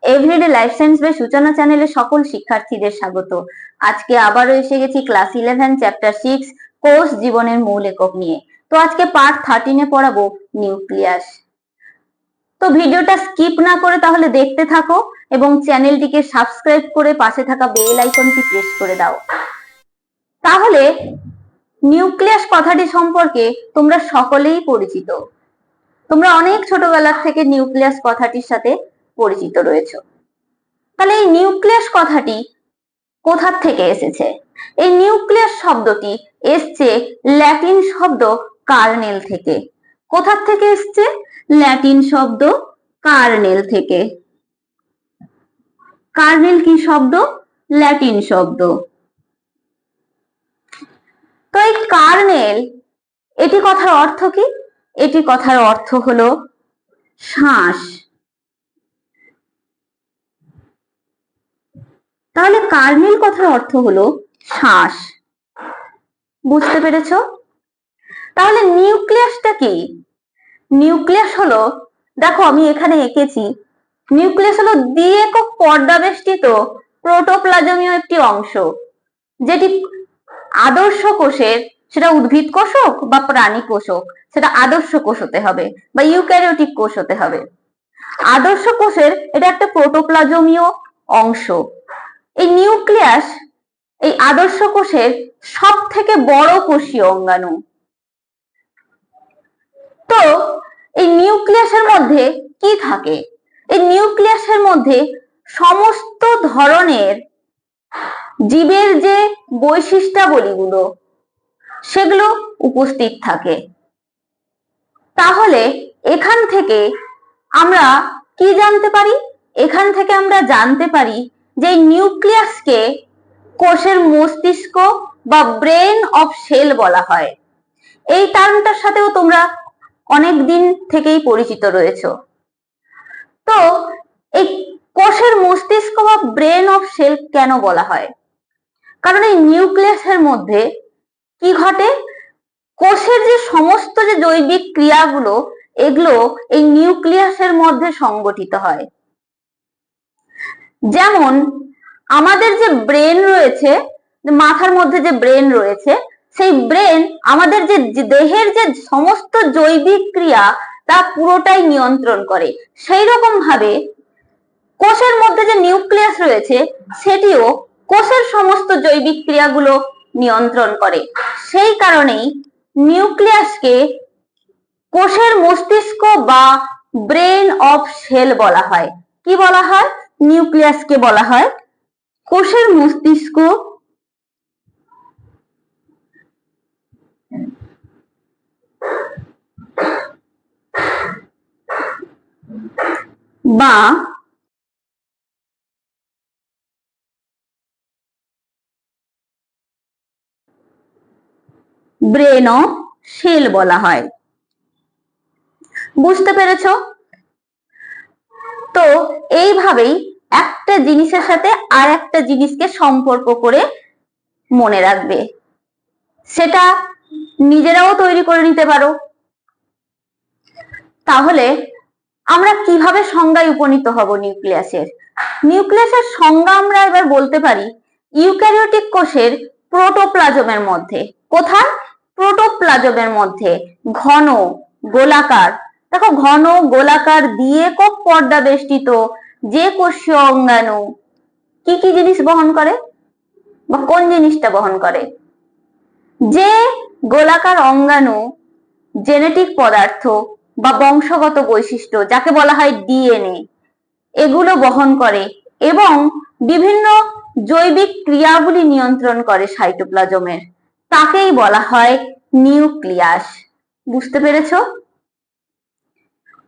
Everyday life science by সূচনা চ্যানেলে সকল শিক্ষার্থীদের স্বাগত। আজকে আবারও এসে গেছি ক্লাস 11 চ্যাপ্টার 6 কোষ জীবনের মূল একক নিয়ে। তো আজকে পার্ট 13 এ পড়াবো নিউক্লিয়াস। তো ভিডিওটা স্কিপ না করে তাহলে দেখতে থাকো এবং চ্যানেলটিকে সাবস্ক্রাইব করে পাশে থাকা বেল আইকনটি প্রেস করে দাও। তাহলে নিউক্লিয়াস কথাটি সম্পর্কে তোমরা সকলেই পরিচিত। তোমরা অনেক ছোটবেলা থেকে নিউক্লিয়াস কথাটির সাথে পরিচিত রয়েছো। তাহলে এই নিউক্লিয়াস কথাটি কোথা থেকে এসেছে? এই নিউক্লিয়াস শব্দটি এসছে ল্যাটিন শব্দ কার্নেল থেকে। কোথা থেকে এসছে? ল্যাটিন শব্দ কার্নেল থেকে। কার্নেল কি শব্দ? ল্যাটিন শব্দ। তো এই কার্নেল, এটি কথার অর্থ কি? এটি কথার অর্থ হলো শ্বাস। তাহলে কার্নেল কথার অর্থ হলো শ্বাস। বুঝতে পেরেছো? তাহলে নিউক্লিয়াসটা কি? নিউক্লিয়াস হলো, দেখো আমি এখানে এঁকেছি, নিউক্লিয়াস হলো দ্বি-একক পর্দা বেষ্টিত প্রোটোপ্লাজমীয় একটি অংশ, যেটি আদর্শ কোষের, সেটা উদ্ভিদ কোষ হোক বা প্রাণী কোষ হোক, সেটা আদর্শ কোষ হতে হবে বা ইউক্যারিওটিক কোষ হতে হবে। আদর্শ কোষের এটা একটা প্রোটোপ্লাজমীয় অংশ। এই নিউক্লিয়াস এই আদর্শ কোষের সব থেকে বড় কোষীয় অঙ্গাণু। তো এই নিউক্লিয়াসের মধ্যে কি থাকে? এই নিউক্লিয়াসের মধ্যে সমস্ত ধরনের জীবের যে বৈশিষ্ট্যাবলীগুলো সেগুলো উপস্থিত থাকে। তাহলে এখান থেকে আমরা কি জানতে পারি? এখান থেকে আমরা জানতে পারি যে নিউক্লিয়াসকে কোষের মস্তিষ্ক বা ব্রেন অফ সেল বলা হয়। এই টার্মটার সাথেও তোমরা অনেক দিন থেকেই পরিচিত রয়েছো। তো এই কোষের মস্তিষ্ক বা ব্রেন অফ সেল কেন বলা হয়? কারণ এই নিউক্লিয়াসের মধ্যে কি ঘটে? কোষের যে সমস্ত যে জৈবিক ক্রিয়াগুলো, এগুলো এই নিউক্লিয়াসের মধ্যে সংগঠিত হয়। যেমন আমাদের যে ব্রেন রয়েছে, মাথার মধ্যে যে ব্রেন রয়েছে, সেই ব্রেন আমাদের যে দেহের যে সমস্ত জৈবিক ক্রিয়া তা পুরোটাই নিয়ন্ত্রণ করে। সেই রকম ভাবে কোষের মধ্যে যে নিউক্লিয়াস রয়েছে সেটিও কোষের সমস্ত জৈবিক ক্রিয়াগুলো নিয়ন্ত্রণ করে। সেই কারণেই নিউক্লিয়াসকে কোষের মস্তিষ্ক বা ব্রেন অফ সেল বলা হয়। কি বলা হয়? নিউক্লিয়াসকে বলা হয় কোষের মস্তিষ্ক বা ব্রেন অফ সেল বলা হয়। বুঝতে পেরেছ? তো এইভাবেই একটা জিনিসের সাথে আর একটা জিনিসকে সম্পর্ক করে মনে রাখবে, সেটা নিজেরাও তৈরি করে নিতে পারো। তাহলে আমরা কিভাবে সংজ্ঞায় উপনীত হব নিউক্লিয়াসের? নিউক্লিয়াসের সংজ্ঞা আমরা এবার বলতে পারি ইউক্যারিওটিক কোষের প্রোটোপ্লাজমের মধ্যে। কোথায়? প্রোটোপ্লাজমের মধ্যে ঘন গোলাকার, দেখো ঘন গোলাকার দ্বি-একক পর্দা বেষ্টিত যে কোষীয় অঙ্গাণু কি কি জিনিস বহন করে বা কোন জিনিসটা বহন করে? যে গোলাকার অঙ্গাণু জেনেটিক পদার্থ বা বংশগত বৈশিষ্ট্য, যাকে বলা হয় ডিএনএ, এগুলো বহন করে এবং বিভিন্ন জৈবিক ক্রিয়াগুলি নিয়ন্ত্রণ করে সাইটোপ্লাজমের, তাকেই বলা হয় নিউক্লিয়াস। বুঝতে পেরেছো?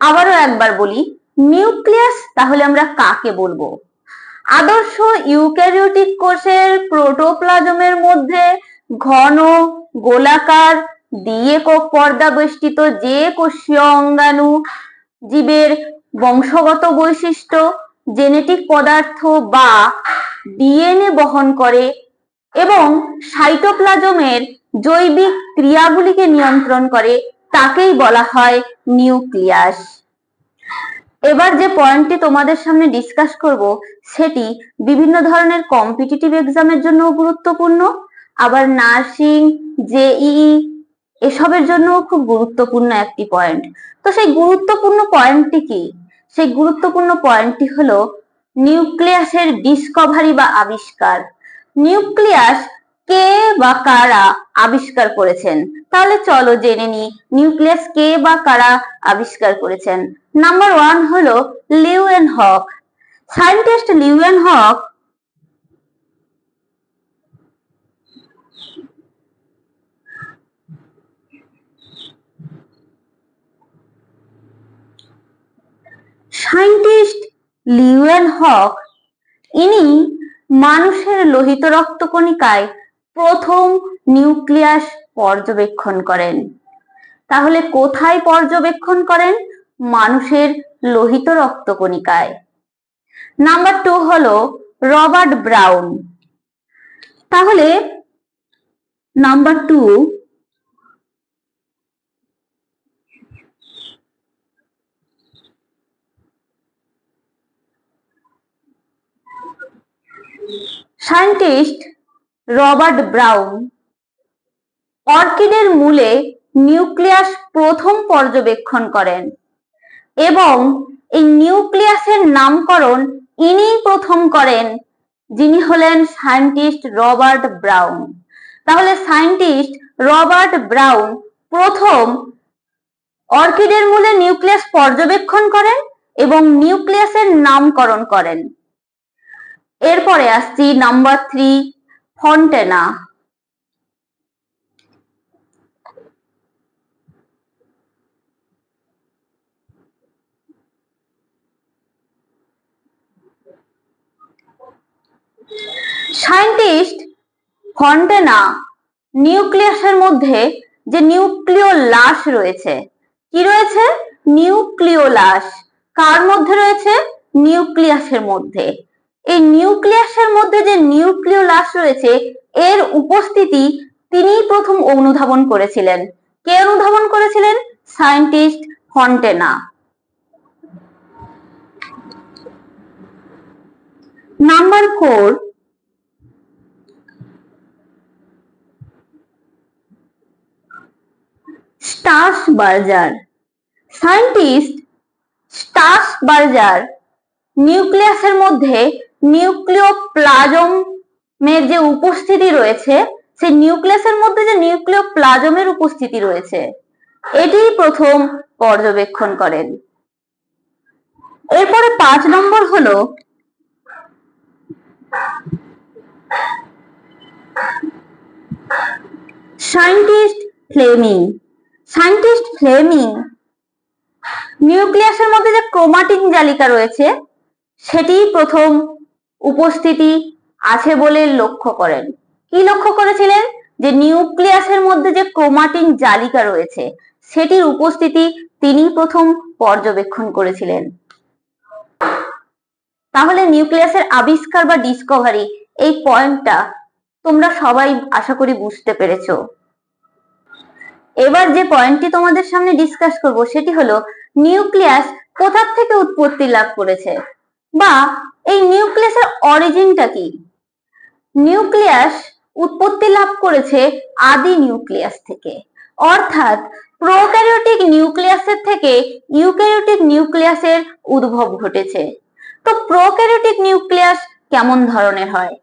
আবারও একবার বলি, নিউক্লিয়াস তাহলে আমরা কাকে বলবো? আদর্শ ইউক্যারিওটিক কোষের প্রোটোপ্লাজমের মধ্যে ঘন গোলাকার দ্বি-একক পর্দা বেষ্টিত যে কোষীয় অঙ্গাণু জীবের বংশগত বৈশিষ্ট্য, জেনেটিক পদার্থ বা ডিএনএ বহন করে এবং সাইটোপ্লাজমের জৈবিক ক্রিয়াগুলিকে নিয়ন্ত্রণ করে, তাকেই বলা হয় নিউক্লিয়াস। এবার যে পয়েন্টটি তোমাদের সামনে ডিসকাস করব সেটি বিভিন্ন ধরনের কম্পিটিটিভ এক্সামের জন্য গুরুত্বপূর্ণ, আবার নার্সিং, জেইই এসবের জন্য খুব গুরুত্বপূর্ণ একটি পয়েন্ট। তো সেই গুরুত্বপূর্ণ পয়েন্টটি কি? সেই গুরুত্বপূর্ণ পয়েন্টটি হলো নিউক্লিয়াসের ডিসকভারি বা আবিষ্কার। নিউক্লিয়াস কে বা কারা আবিষ্কার করেছেন? তাহলে চলো জেনে নিই নিউক্লিয়াস কে বা কারা আবিষ্কার করেছেন। নাম্বার 1 হলো লিউয়েনহক। সায়েন্টিস্ট লিউয়েনহক ইনি মানুষের লোহিত রক্তকণিকায় প্রথম নিউক্লিয়াস পর্যবেক্ষণ করেন। তাহলে কোথায় পর্যবেক্ষণ করেন? মানুষের লোহিত রক্তকণিকায়। নাম্বার 2 হলো রবার্ট ব্রাউন। তাহলে নাম্বার 2 সায়েন্টিস্ট রবার্ট ব্রাউন অর্কিডের মূলে নিউক্লিয়াস প্রথম পর্যবেক্ষণ করেন এবং এই নিউক্লিয়াসের নামকরণ ইনিই প্রথম করেন, যিনি হলেন সায়েন্টিস্ট রবার্ট ব্রাউন। তাহলে সায়েন্টিস্ট রবার্ট ব্রাউন প্রথম অর্কিডের মূলে নিউক্লিয়াস পর্যবেক্ষণ করেন এবং নিউক্লিয়াসের নামকরণ করেন। এরপরে আসছি নাম্বার 3, ফন্টেনা। সায়েন্টিস্ট ফন্টেনা নিউক্লিয়াসের মধ্যে যে নিউক্লিওলাস রয়েছে, কি রয়েছে? নিউক্লিওলাস। কার মধ্যে রয়েছে? নিউক্লিয়াসের মধ্যে। এই নিউক্লিয়াসের মধ্যে যে নিউক্লিওলাস রয়েছে এর উপস্থিতি তিনি প্রথম অনুধাবন করেছিলেন। কে অনুধাবন করেছিলেন? সায়েন্টিস্ট ফন্টেনা। নাম্বার 4, স্টার্সবার্জার। সায়েন্টিস্ট স্টার্সবার্জার নিউক্লিয়াসের মধ্যে নিউক্লিওপ্লাজমের যে উপস্থিতি রয়েছে, সেই নিউক্লিয়াসের মধ্যে যে নিউক্লিওপ্লাজমের উপস্থিতি রয়েছে এটি প্রথম পর্যবেক্ষণ করেন। এরপরে 5 নম্বর হলো সায়েন্টিস্ট ফ্লেমিং। সায়েন্টিস্ট ফ্লেমিং নিউক্লিয়াসের মধ্যে যে ক্রোমাটিন জালিকা রয়েছে সেটি প্রথম উপস্থিতি আছে বলে লক্ষ্য করেন। কি লক্ষ্য করেছিলেন? যে নিউক্লিয়াসের মধ্যে যে ক্রোমাটিন জালিকা রয়েছে সেটির উপস্থিতি তিনি প্রথম পর্যবেক্ষণ করেছিলেন। তাহলে নিউক্লিয়াসের আবিষ্কার বা ডিসকভারি এই পয়েন্টটা তোমরা সবাই আশা করি বুঝতে পেরেছো। এবার যে পয়েন্টটি তোমাদের সামনে ডিসকাস করব সেটি হলো নিউক্লিয়াস কোথা থেকে উৎপত্তি লাভ করেছে বা এই নিউক্লিয়াসের অরিজিনটা কি। নিউক্লিয়াস উৎপত্তি লাভ করেছে আদি নিউক্লিয়াস থেকে, অর্থাৎ প্রোক্যারিওটিক নিউক্লিয়াসের থেকে ইউক্যারিওটিক নিউক্লিয়াসের উদ্ভব ঘটেছে। তো প্রোক্যারিওটিক নিউক্লিয়াস কেমন ধরনের হয়?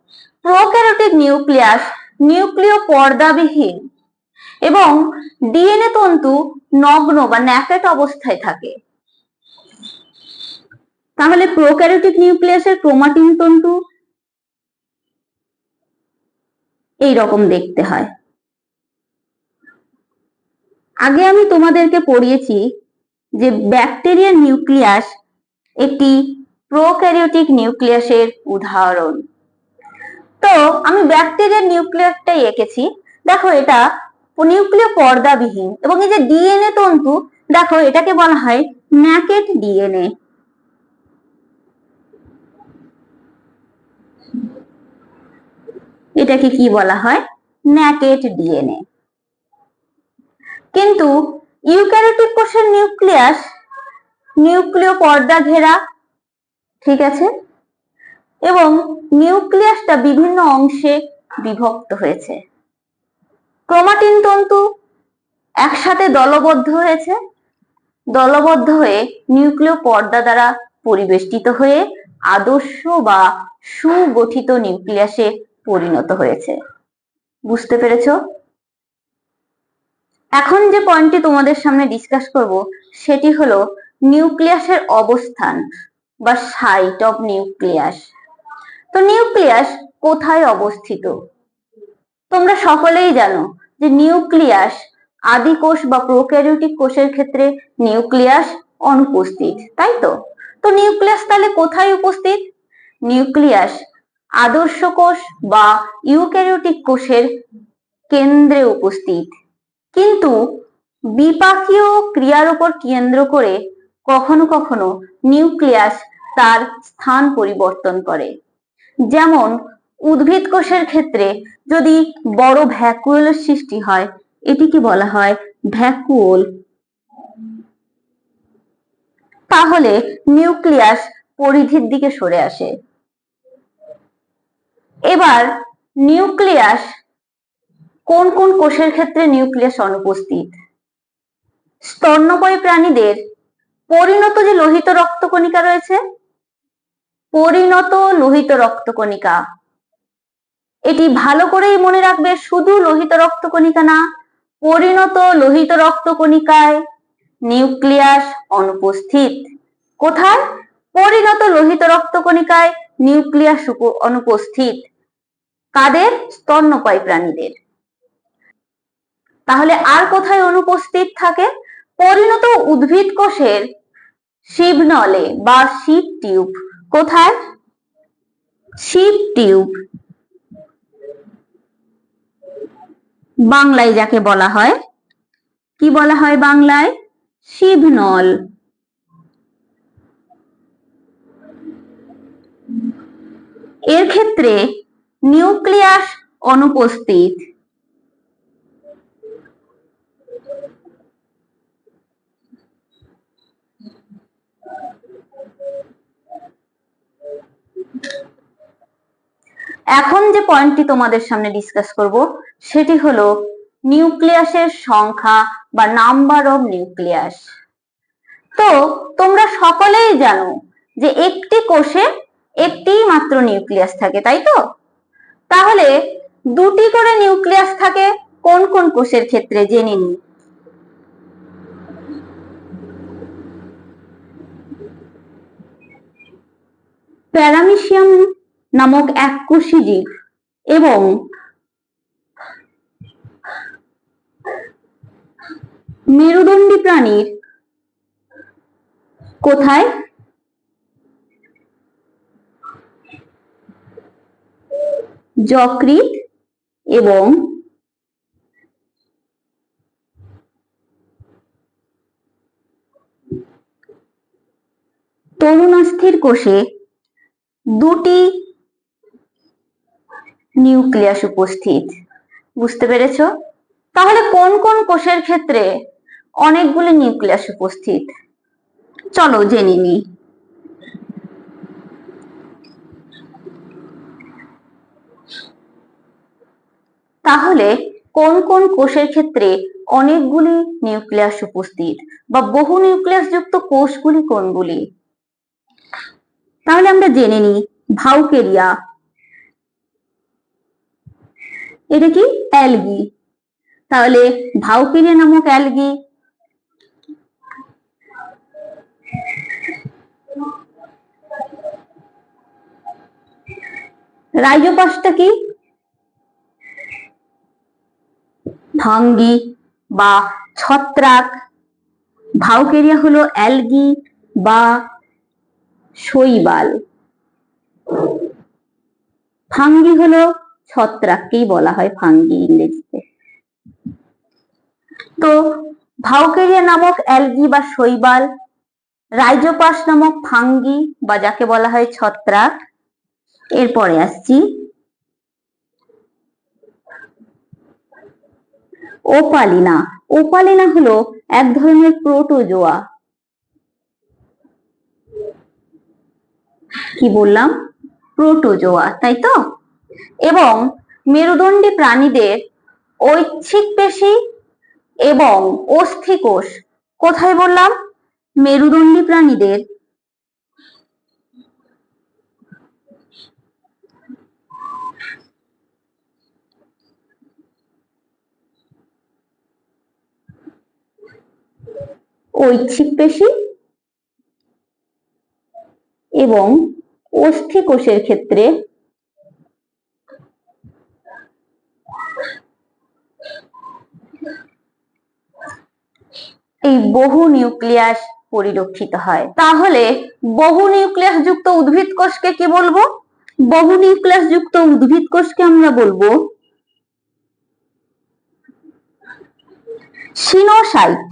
প্রোক্যারিওটিক নিউক্লিয়াস নিউক্লিয় পর্দাবিহীন এবং ডিএনএ তন্তু নগ্ন বা ন্যাকেট অবস্থায় থাকে। তাহলে প্রোক্যারিওটিক নিউক্লিয়াসের ক্রোমাটিন তন্তু এই রকম দেখতে হয়। আগে আমি তোমাদেরকে পড়িয়েছি যে ব্যাকটেরিয়ার নিউক্লিয়াস একটি প্রোক্যারিওটিক নিউক্লিয়াসের উদাহরণ। তো আমি ব্যাকটেরিয়ার নিউক্লিয়াসটাই এঁকেছি। দেখো এটা নিউক্লিয় পর্দাবিহীন এবং এই যে ডিএনএ তন্তু দেখো এটাকে বলা হয় ন্যাকেট ডিএনএ। এটাকে কি বলা হয়? Naked DNA. কিন্তু ইউক্যারিওটিক কোষের নিউক্লিয়াস নিউক্লিয় পর্দা ঘেরা, ঠিক আছে, এবং নিউক্লিয়াসটা বিভিন্ন অংশে বিভক্ত হয়েছে। ক্রোমাটিন তন্তু একসাথে দলবদ্ধ হয়েছে, দলবদ্ধ হয়ে নিউক্লিয় পর্দা দ্বারা পরিবেষ্টিত হয়ে আদর্শ বা সুগঠিত নিউক্লিয়াসে পরিণত হয়েছে। বুঝতে পেরেছো? এখন যে পয়েন্টটি তোমাদের সামনে ডিসকাস করব সেটি হলো নিউক্লিয়াসের অবস্থান বা সাইট অফ নিউক্লিয়াস। তো নিউক্লিয়াস কোথায় অবস্থিত? তোমরা সকলেই জানো যে নিউক্লিয়াস আদি কোষ বা প্রোক্যারিওটিক কোষের ক্ষেত্রে নিউক্লিয়াস অনুপস্থিত, তাই তো? তো নিউক্লিয়াস তাহলে কোথায় উপস্থিত? নিউক্লিয়াস আদর্শ কোষ বা ইউক্যারিওটিক কোষের কেন্দ্রে উপস্থিত, কিন্তু বিপাকীয় ক্রিয়ার উপর কেন্দ্র করে কখনো কখনো নিউক্লিয়াস তার স্থান পরিবর্তন করে। যেমন উদ্ভিদ কোষের ক্ষেত্রে যদি বড় ভ্যাকুওলের সৃষ্টি হয়, এটিকে বলা হয় ভ্যাকুওল। তাহলে নিউক্লিয়াস পরিধির দিকে সরে আসে। এবার নিউক্লিয়াস কোন কোন কোষের ক্ষেত্রে নিউক্লিয়াস অনুপস্থিত? স্তন্যপায়ী প্রাণীদের পরিণত যে লোহিত রক্তকণিকা রয়েছে, পরিণত লোহিত রক্তকণিকা, এটি ভালো করেই মনে রাখবে, শুধু লোহিত রক্তকণিকা না, পরিণত লোহিত রক্তকণিকায় নিউক্লিয়াস অনুপস্থিত। কোথায়? পরিণত লোহিত রক্তকণিকায় নিউক্লিয়াস অনুপস্থিত। কাদের? স্তন্যপায়ী প্রাণীদের। তাহলে আর কোথায় অনুপস্থিত থাকে? পরিণত উদ্ভিদ কোষের শিবনলে বা শিব টিউব। কোথায়? শিব টিউব, বাংলায় যাকে বলা হয়, কি বলা হয় বাংলায়? শিবনল। এর ক্ষেত্রে নিউক্লিয়াস অনুপস্থিত। এখন যে পয়েন্টটি তোমাদের সামনে ডিসকাস করব সেটি হলো নিউক্লিয়াসের সংখ্যা বা নাম্বার অফ নিউক্লিয়াস। তো তোমরা সকলেই জানো যে একটি কোষে একটি মাত্র নিউক্লিয়াস থাকে, তাই তো? তাহলে দুটি করে নিউক্লিয়াস থাকে কোন কোন কোষের ক্ষেত্রে জেনে নিই। প্যারামিশিয়াম নামক এককোষী জীব এবং মেরুদণ্ডী প্রাণীর কোথায়? যকৃৎ এবং তরুণাস্থির কোষে দুটি নিউক্লিয়াস উপস্থিত। বুঝতে পেরেছো? তাহলে কোন কোন কোষের ক্ষেত্রে অনেকগুলি নিউক্লিয়াস উপস্থিত? চলো জেনে নিই। তাহলে কোন কোন কোষের ক্ষেত্রে অনেকগুলি নিউক্লিয়াস উপস্থিত বা বহু নিউক্লিয়াস যুক্ত কোষগুলি কোনগুলি? তাহলে আমরা জেনে নিই। ভাউকেরিয়া, এটা কি? অ্যালগি। তাহলে ভাউকেরিয়া নামক অ্যালগি। রাইজোপাসটা কি? ফাঙ্গি বা ছত্রাক। ভাউকেরিয়া হলো অ্যালগি বা শৈবাল। ফাঙ্গি হলো ছত্রাককেই বলা হয় ফাঙ্গি ইংরেজিতে। তো ভাউকেরিয়া নামক অ্যালগি বা শৈবাল, রাইজোপাস নামক ফাঙ্গি বা যাকে বলা হয় ছত্রাক। এরপরে আসছি ওপালিনা। ওপালিনা হলো এক ধরনের প্রোটোজোয়া। কি বললাম? প্রোটোজোয়া, তাই তো? এবং মেরুদণ্ডী প্রাণীদের ঐচ্ছিক পেশি এবং অস্থিকোষ কোথায় বললাম? মেরুদণ্ডী প্রাণীদের ঐচ্ছিক পেশি এবং অস্থিকোষের ক্ষেত্রে এই বহু নিউক্লিয়াস পরিলক্ষিত হয়। তাহলে বহু নিউক্লিয়াস যুক্ত উদ্ভিদ কোষকে কি বলবো? বহু নিউক্লিয়াস যুক্ত উদ্ভিদ কোষকে আমরা বলবো সিনোসাইট।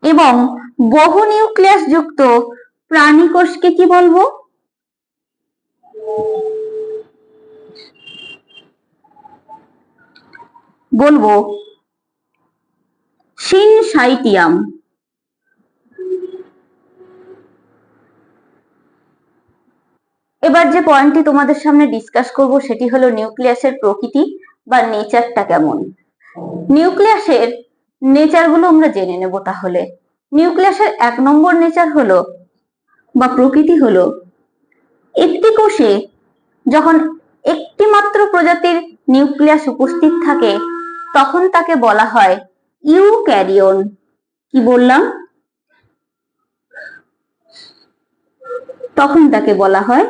এবং বহু নিউক্লিয়াস যুক্ত প্রাণী কোষকে কি বলবো? বলবো সিনসাইটিয়াম। এবার যে পয়েন্টটি তোমাদের সামনে ডিসকাস করব সেটি হলো নিউক্লিয়াসের প্রকৃতি বা নেচারটা কেমন। নিউক্লিয়াসের নেচার গুলো আমরা জেনে নেব। তাহলে নিউক্লিয়াসের 1 নম্বর নেচার হলো বা প্রকৃতি হলো, একটি কোষে যখন একটি মাত্র প্রজাতির নিউক্লিয়াস উপস্থিত থাকে তখন তাকে বলা হয় ইউক্যারিয়ন। কি বললাম? তখন তাকে বলা হয়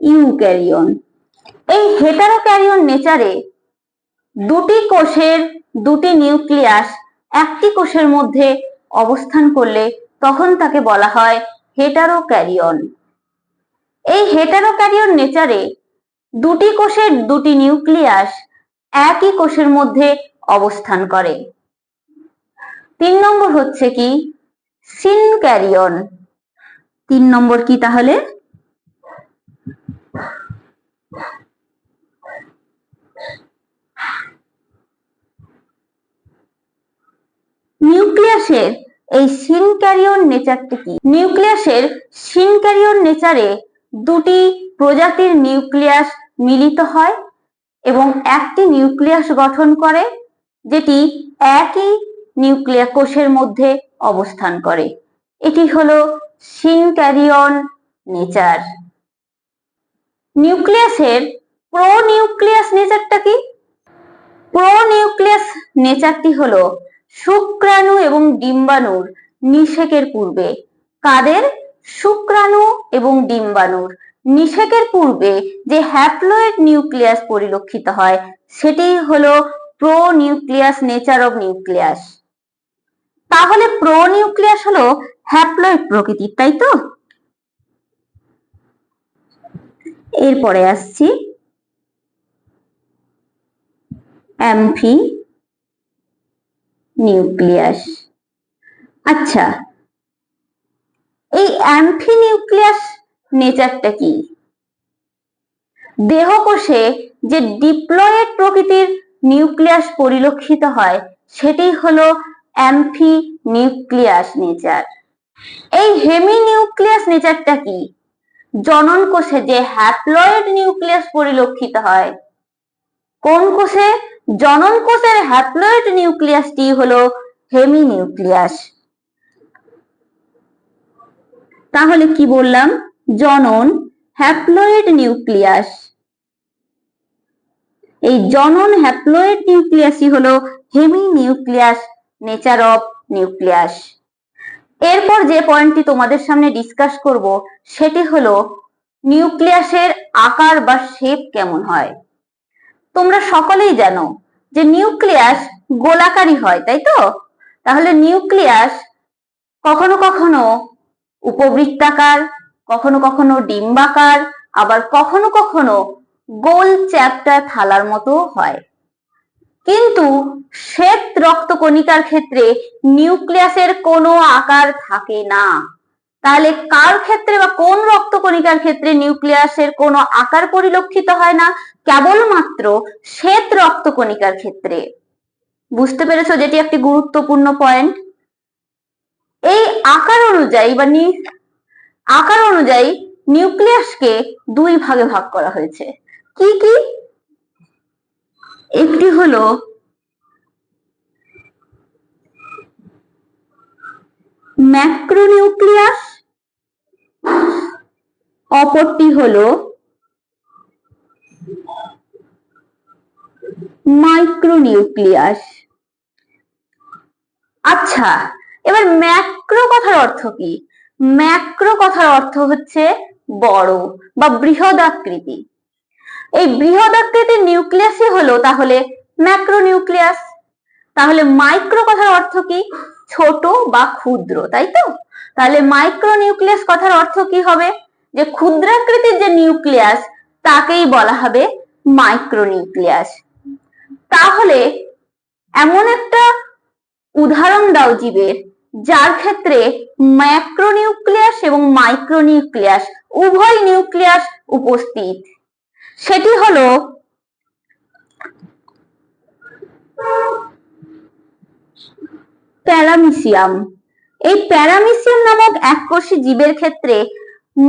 ইউক্যারিয়ন। এই হেটারোক্যারিয়ন নেচারে দুটি কোষের দুটি নিউক্লিয়াস একটি কোষের মধ্যে অবস্থান করলে তখন তাকে বলা হয় হেটারোক্যারিয়ন। এই হেটারোক্যারিয়ন নেচারে দুটি কোষের দুটি নিউক্লিয়াস একই কোষের মধ্যে অবস্থান করে। 3 নম্বর হচ্ছে কি? সিনক্যারিয়ন। 3 নম্বর কি তাহলে? নিউক্লিয়াসের এই সিনক্যারিয়ন নেচারটি কি? নিউক্লিয়াসের সিনক্যারিয়ন নেচারে দুটি প্রজাতির নিউক্লিয়াস মিলিত হয় এবং একটি নিউক্লিয়াস গঠন করে, যেটি একই নিউক্লিয়াস কোষের মধ্যে অবস্থান করে। এটি হলো সিনক্যারিয়ন নেচার। নিউক্লিয়াসের প্রোনিউক্লিয়াস নেচারটা কি? প্রোনিউক্লিয়াস নেচারটি হলো শুক্রাণু এবং ডিম্বাণুর নিষেকের পূর্বে। কাদের? শুক্রাণু এবং ডিম্বাণুর নিষেকের পূর্বে যে হ্যাপ্লয়েড নিউক্লিয়াস পরিলক্ষিত হয় সেটি হলো প্রোনিউক্লিয়াস নেচার অফ নিউক্লিয়াস। তাহলে প্রোনিউক্লিয়াস হলো হ্যাপ্লয়েড প্রকৃতির, তাই তো? এরপরে আসছি অ্যাম্ফি নিউক্লিয়াস। আচ্ছা, এই অ্যাম্ফি নিউক্লিয়াস নেচারটা কি? দেহকোষে যে ডিপ্লয়েড প্রকৃতির নিউক্লিয়াস পরিলক্ষিত হয় সেটি হলো অ্যাম্ফি নিউক্লিয়াস নেচার। এই হেমি নিউক্লিয়াস নেচারটা কি? জনন কোষে যে হ্যাপ্লয়েড নিউক্লিয়াস পরিলক্ষিত হয়, কোন কোষে? জনন কোষের হ্যাপ্লয়েড নিউক্লিয়াসটি হলো হেমি নিউক্লিয়াস। তাহলে কি বললাম? জনন হ্যাপ্লয়েড নিউক্লিয়াস। এই জনন হ্যাপ্লয়েড নিউক্লিয়াসই হলো hemi nucleus nature of nucleus. এরপর যে পয়েন্টটি তোমাদের সামনে ডিসকাস করব সেটি হলো নিউক্লিয়াসের আকার বা শেপ কেমন হয়। তোমরা সকলেই জানো যে নিউক্লিয়াস গোলাকারই হয়, তাই তো? তাহলে নিউক্লিয়াস কখনো কখনো উপবৃত্তাকার, কখনো কখনো ডিম্বাকার, আবার কখনো কখনো গোল চ্যাপ্টা থালার মতো হয়। কিন্তু শ্বেত রক্তকণিকার ক্ষেত্রে নিউক্লিয়াসের কোনো আকার থাকে না। তাহলে কার ক্ষেত্রে বা কোন রক্তকণিকার ক্ষেত্রে নিউক্লিয়াসের কোনো আকার পরিলক্ষিত হয় না? কেবলমাত্র শ্বেত রক্তকণিকার ক্ষেত্রে। বুঝতে পেরেছো? যেটি একটি গুরুত্বপূর্ণ পয়েন্ট। এই আকার অনুযায়ী বা আকার অনুযায়ী নিউক্লিয়াসকে দুই ভাগে ভাগ করা হয়েছে। কি কি? একটি হলো ম্যাক্রোনিউক্লিয়াস, অপরটি হলো মাইক্রোনিউক্লিয়াস। আচ্ছা, এবার ম্যাক্রো কথার অর্থ কি? ম্যাক্রো কথার অর্থ হচ্ছে বড় বা বৃহদাকৃতি। এই বৃহদাকৃতির নিউক্লিয়াসই হলো তাহলে ম্যাক্রোনিউক্লিয়াস। তাহলে মাইক্রো কথার অর্থ কি? ছোট বা ক্ষুদ্র, তাই তো? তাহলে মাইক্রোনিউক্লিয়াস কথার অর্থ কি হবে? যে ক্ষুদ্রাকৃতির যে নিউক্লিয়াস তাকেই বলা হবে মাইক্রোনিউক্লিয়াস। তাহলে এমন একটা উদাহরণ দাও জীবের যার ক্ষেত্রে ম্যাক্রোনিউক্লিয়াস এবং মাইক্রোনিউক্লিয়াস উভয় নিউক্লিয়াস উপস্থিত। সেটি হলো প্যারামিসিয়াম। এই প্যারামিসিয়াম নামক এককোষী জীবের ক্ষেত্রে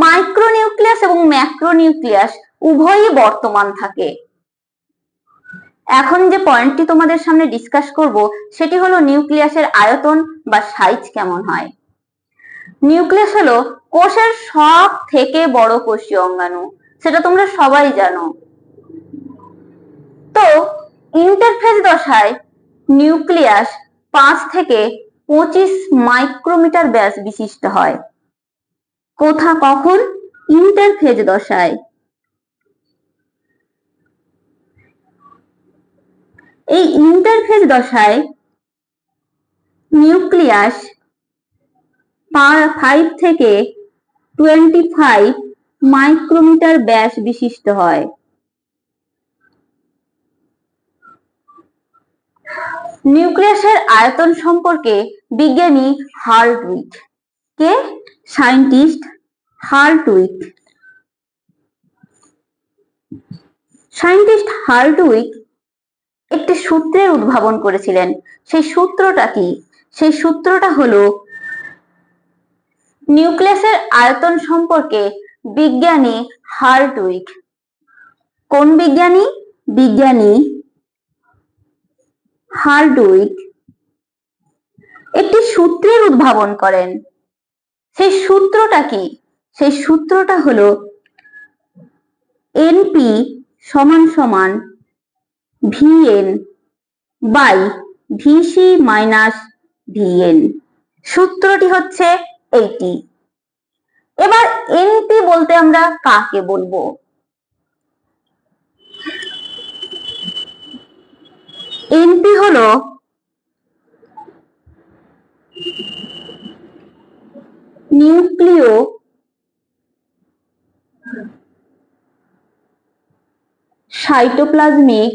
মাইক্রোনিউক্লিয়াস এবং ম্যাক্রোনিউক্লিয়াস উভয়ই বর্তমান থাকে। এখন যে পয়েন্টটি তোমাদের সামনে ডিসকাস করব সেটি হলো নিউক্লিয়াসের আয়তন বা সাইজ কেমন হয়। নিউক্লিয়াস হলো কোষের সব থেকে বড় কোষীয় অঙ্গাণু, সেটা তোমরা সবাই জানো। তো ইন্টারফেজ দশায় নিউক্লিয়াস 5 থেকে 25 মাইক্রোমিটার ব্যাস বিশিষ্ট হয়। কখন? ইন্টারফেজ দশায়। এই ইন্টারফেজ দশায় নিউক্লিয়াস 5 থেকে 25 মাইক্রোমিটার ব্যাস বিশিষ্ট হয়। নিউক্লিয়াসের আয়তন সম্পর্কে বিজ্ঞানী হার্টউইক, কে? সায়েন্টিস্ট হার্টউইক। সায়েন্টিস্ট হার্টউইক একটি সূত্রের উদ্ভাবন করেছিলেন। সেই সূত্রটা কি? সেই সূত্রটা হলো নিউক্লিয়াসের আয়তন সম্পর্কে বিজ্ঞানী হার্টউইক। কোন বিজ্ঞানী? বিজ্ঞানী হার্টউইক একটি সূত্রের উদ্ভাবন করেন। সেই সূত্রটা কি? সেই সূত্রটা হলো এনপি সমান সমান VN by VC minus VN. সূত্রটি হচ্ছে এইটি। এবার এনপি বলতে আমরা কাকে বলবো? এনপি হলো নিউক্লিয় সাইটোপ্লাজমিক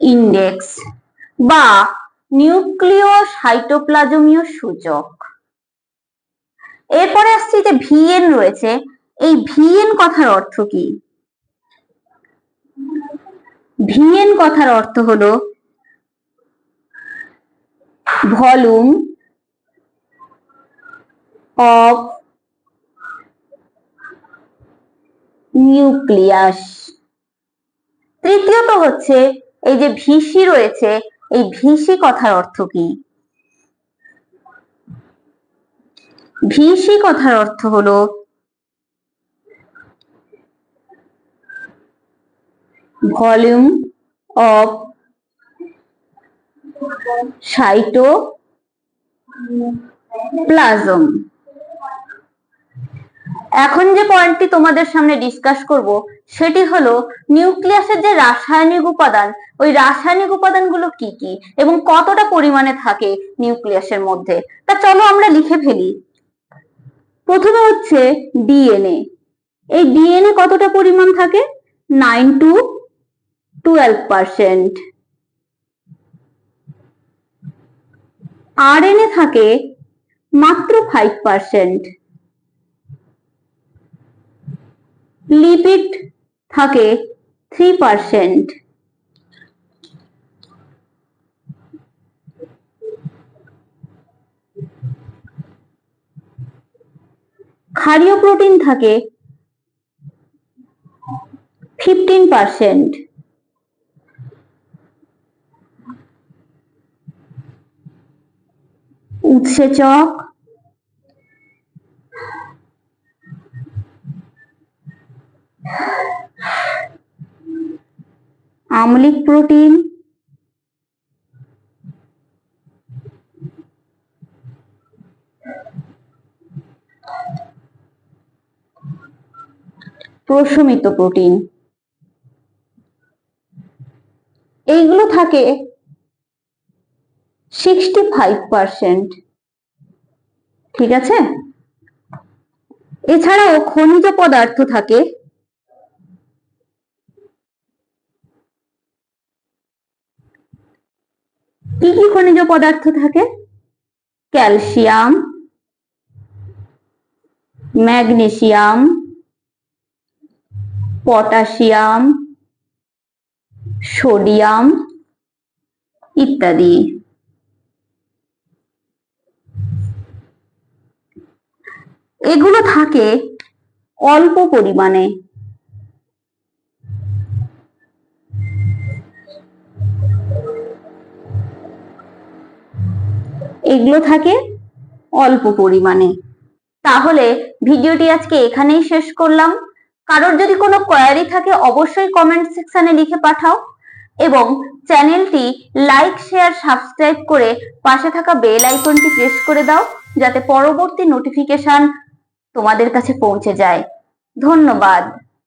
ইন্ডেক্স বা নিউক্লিয় সাইটোপ্লাজমীয় সূচক। এরপরে আসছে যে ভিএন রয়েছে, এই ভিএন কথার অর্থ কি? ভিএন কথার অর্থ হলো ভলিউম অফ নিউক্লিয়াস। তৃতীয়ত হচ্ছে এই যে ভিসি রয়েছে, এই ভিসি কথার অর্থ কি? ভিসি কথার অর্থ হলো ভলিউম অফ সাইটোপ্লাজম। এখন যে পয়েন্টটি তোমাদের সামনে ডিসকাস করব সেটি হলো নিউক্লিয়াসের যে রাসায়নিক উপাদান, ওই রাসায়নিক উপাদানগুলো কি কি এবং কতটা পরিমাণে থাকে নিউক্লিয়াসের মধ্যে। তা চলো আমরা লিখে ফেলি। প্রথমে হচ্ছে ডিএনএ। এই ডিএনএ কতটা পরিমাণ থাকে? 9 to 12%। আরএনএ থাকে মাত্র 5%। লিপিড থাকে 3%। ক্ষারীয় প্রোটিন থাকে 15%। উৎসেচক, আম্লিক প্রোটিন, প্রশমিত প্রোটিন, এইগুলো থাকে 65%। ঠিক আছে, এছাড়াও খনিজ পদার্থ থাকে কি কি খনিজ পদার্থ থাকে? ক্যালসিয়াম, ম্যাগনেসিয়াম, পটাশিয়াম, সোডিয়াম ইত্যাদি। এগুলো থাকে অল্প পরিমাণে। এগুলো থাকে অল্প পরিমাণে। তাহলে ভিডিওটি আজকে এখানেই শেষ করলাম। কারোর যদি কোনো কোয়ারি থাকে অবশ্যই কমেন্ট সেকশনে লিখে পাঠাও এবং চ্যানেলটি লাইক, শেয়ার, সাবস্ক্রাইব করে পাশে থাকা বেল আইকনটি প্রেস করে দাও যাতে পরবর্তী নোটিফিকেশন তোমাদের কাছে পৌঁছে যায়। ধন্যবাদ।